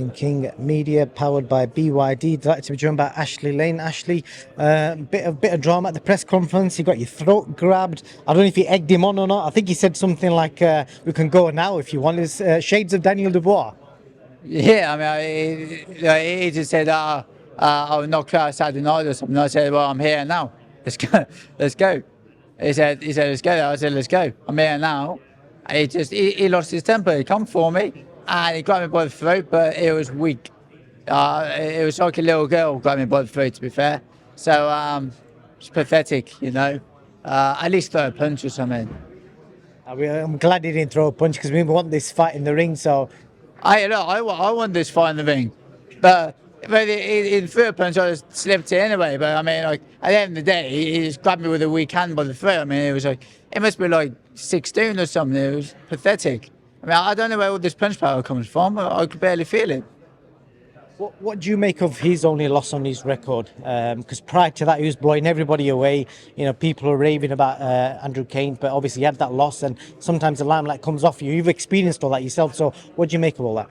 Boxing King Media, powered by BYD. Delighted to be joined by Ashley Lane. Ashley, bit of drama at the press conference. You got your throat grabbed. I don't know if you egged him on or not. I think he said something like, "We can go now if you want." It's shades of Daniel Dubois. Yeah, he just said, I'll knock you out Saturday night or something. I said, well, I'm here now. Let's go. Let's go. He said, let's go. I said, let's go. I'm here now. He lost his temper. He come for me and he grabbed me by the throat, but it was weak. It was like a little girl grabbed me by the throat, to be fair. So, it's pathetic, you know. At least throw a punch or something. I'm glad he didn't throw a punch because we want this fight in the ring. So I won this fight in the ring, but in third punch I just slipped it anyway. But I mean, like at the end of the day, he just grabbed me with a weak hand by the throat. I mean, it was like it must be like 16 or something. It was pathetic. I mean, I don't know where all this punch power comes from. I could barely feel it. what do you make of his only loss on his record? Because prior to that, he was blowing everybody away. You know, people are raving about Andrew Kane, but obviously he had that loss, and sometimes the limelight comes off you. You've experienced all that yourself. So what do you make of all that?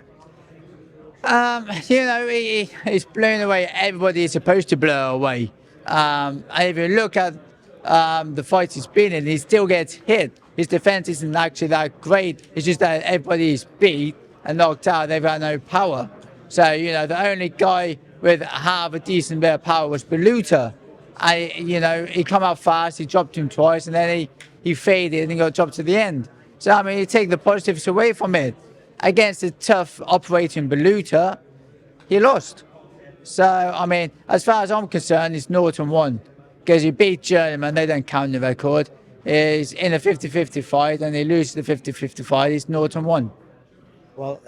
He's blown away everybody is supposed to blow away. And if you look at the fights he's been in, he still gets hit. His defense isn't actually that great. It's just that everybody's beat and knocked out. They've got no power. So, you know, the only guy with half a decent bit of power was Beluta. He come out fast, he dropped him twice, and then he faded and he got dropped to the end. So, I mean, you take the positives away from it. Against a tough operating Beluta, he lost. So, I mean, as far as I'm concerned, it's 0-1. Because he beat Journeyman, they don't count the record. He's in a 50-50 fight and he loses the 50-50 fight, it's 0-1. Well,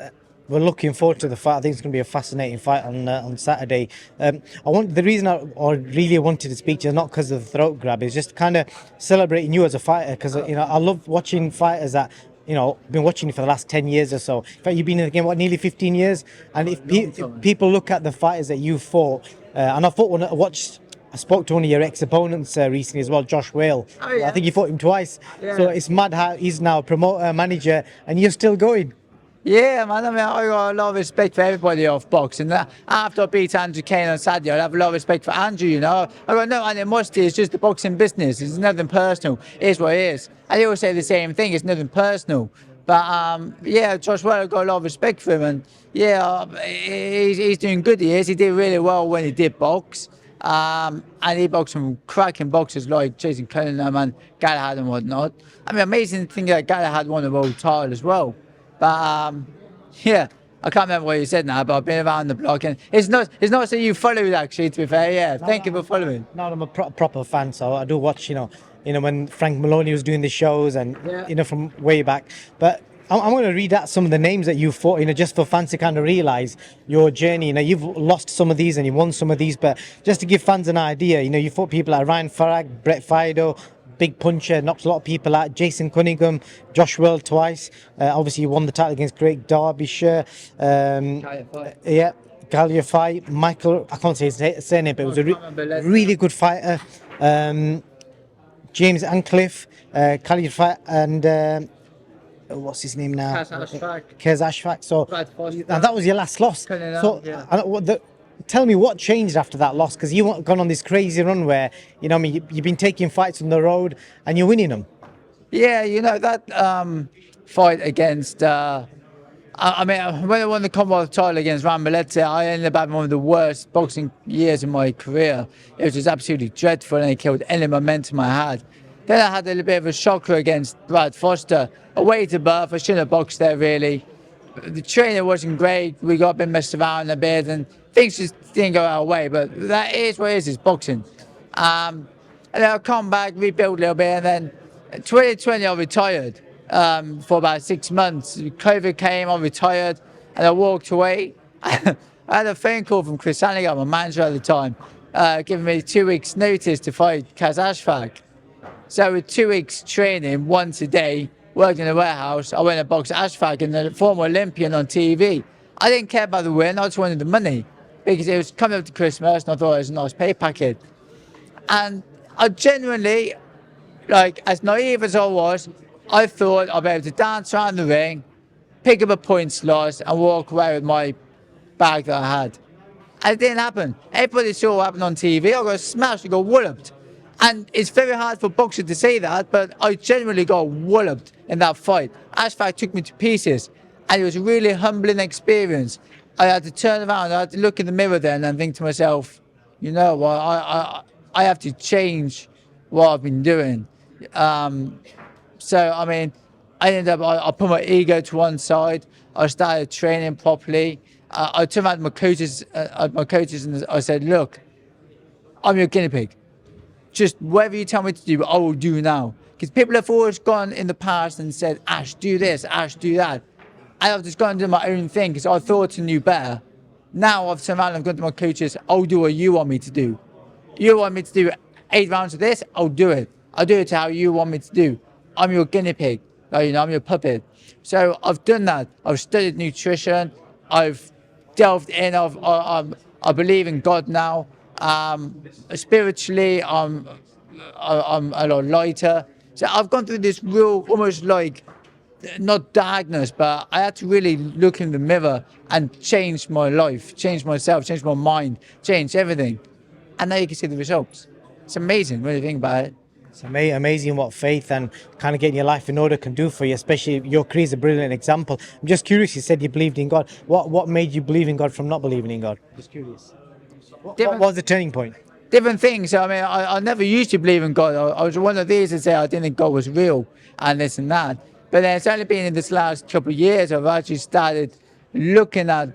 we're looking forward to the fight. I think it's going to be a fascinating fight on Saturday. The reason I really wanted to speak to you, not because of the throat grab, is just kind of celebrating you as a fighter. Because I love watching fighters that been watching you for the last 10 years or so. In fact, you've been in the game nearly 15 years. And if people look at the fighters that you fought, and I spoke to one of your ex-opponents recently as well, Josh Whale. Oh, yeah. I think you fought him twice. Yeah. So it's mad how he's now a promoter, manager, and you're still going. Yeah, man. I mean, I got a lot of respect for everybody off boxing. After I beat Andrew Kane on Saturday, I have a lot of respect for Andrew. You know, I got no animosity. It's just the boxing business. It's nothing personal. It is what it is. I always say the same thing. It's nothing personal. But yeah, Josh Whale, I got a lot of respect for him, and yeah, he's doing good. He is. He did really well when he did box. And he boxed some cracking boxers like Jason Cunningham and Galahad and whatnot. I mean, amazing thing that Galahad won the world title as well. But yeah, I can't remember what you said now, but I've been around the block, and it's not that you followed actually. To be fair, yeah, thank you for following. No, I'm a proper fan, so I do watch. When Frank Maloney was doing the shows, and from way back. But I'm going to read out some of the names that you fought. Just for fans to kind of realise your journey. You've lost some of these and you won some of these, but just to give fans an idea, you fought people like Ryan Farag, Brett Fido. Big puncher, knocked a lot of people out. Jason Cunningham, Josh Whale twice. Obviously, you won the title against Craig Derbyshire. Yeah, Galia fight. Michael, I can't say his surname, but it was a really good fighter. James Ancliffe, Khalid fight, and what's his name now? Kez Ashfaq. So, and that was your last loss. Tell me what changed after that loss, because you've gone on this crazy run where you've been taking fights on the road and you're winning them. Yeah, that fight against when I won the Commonwealth title against Rambalete, I ended up having one of the worst boxing years in my career. It was just absolutely dreadful, and it killed any momentum I had. Then I had a little bit of a shocker against Brad Foster, a weight above. I shouldn't have boxed there really. The training wasn't great. We got a bit messed around a bit, and things just didn't go our way. But that is what it is. It's boxing. And then I come back, rebuild a little bit, and then 2020 I retired for about 6 months. COVID came, I retired, and I walked away. I had a phone call from Chris Hannigan, my manager at the time, giving me 2 weeks' notice to fight Kaz Ashfaq. So with 2 weeks training, once a day, worked in a warehouse, I went and boxed Ashfaq, and the former Olympian on TV. I didn't care about the win, I just wanted the money, because it was coming up to Christmas, and I thought it was a nice pay packet. And I genuinely, as naive as I was, I thought I'd be able to dance around the ring, pick up a point slot, and walk away with my bag that I had. And it didn't happen. Everybody saw what happened on TV. I got smashed, I got walloped. And it's very hard for boxers to say that, but I genuinely got walloped in that fight. Ashfaq took me to pieces. And it was a really humbling experience. I had to turn around, I had to look in the mirror then and think to myself, you know what, I have to change what I've been doing. So, I mean, I ended up, I put my ego to one side. I started training properly. I turned around to my coaches and I said, look, I'm your guinea pig. Just whatever you tell me to do, I will do now. Because people have always gone in the past and said, Ash, do this, Ash, do that. And I've just gone and done my own thing because I thought I knew better. Now I've turned around and I've gone to my coaches, I'll do what you want me to do. You want me to do 8 rounds of this, I'll do it. I'll do it how you want me to do. I'm your guinea pig, you know, I'm your puppet. So I've done that. I've studied nutrition. I've delved in. I believe in God now. Spiritually, I'm a lot lighter. So I've gone through this real, almost like, not darkness, but I had to really look in the mirror and change my life, change myself, change my mind, change everything. And now you can see the results. It's amazing when you think about it. It's amazing what faith and kind of getting your life in order can do for you, especially your career is a brilliant example. I'm just curious, you said you believed in God. What made you believe in God from not believing in God? Just curious. What was the turning point? Different things. I mean, I never used to believe in God. I was one of these that say I didn't think God was real and this and that. But then it's only been in this last couple of years I've actually started looking at,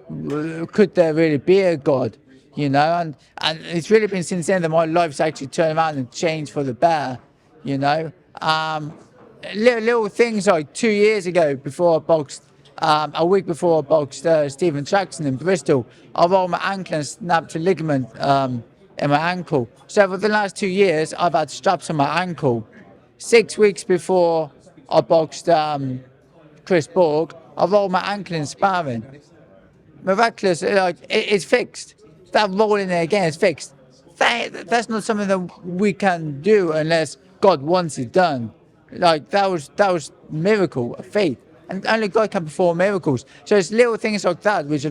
could there really be a God? You know, and it's really been since then that my life's actually turned around and changed for the better, you know. Little things like 2 years ago, before I boxed, a week before I boxed Stephen Jackson in Bristol, I rolled my ankle and snapped a ligament in my ankle. So for the last 2 years, I've had straps on my ankle. 6 weeks before I boxed Chris Borg, I rolled my ankle in sparring. Miraculous, like it's fixed. That rolling there again is fixed. That's not something that we can do unless God wants it done. Like that was miracle, a faith, and only God can perform miracles. So it's little things like that which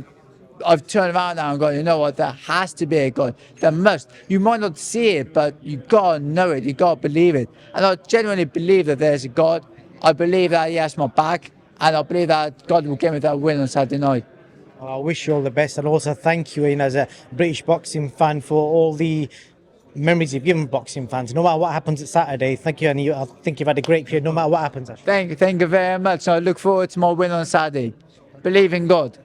I've turned around now and gone, you know what? There has to be a God. There must. You might not see it, but you gotta know it. You gotta believe it. And I genuinely believe that there's a God. I believe that He has my back, and I believe that God will give me that win on Saturday night. Well, I wish you all the best, and also thank you, Ian, as a British boxing fan, for all the memories you've given boxing fans. No matter what happens at Saturday, thank you, and I think you've had a great period. No matter what happens, Ash. Thank you very much. I look forward to my win on Saturday. Believe in God.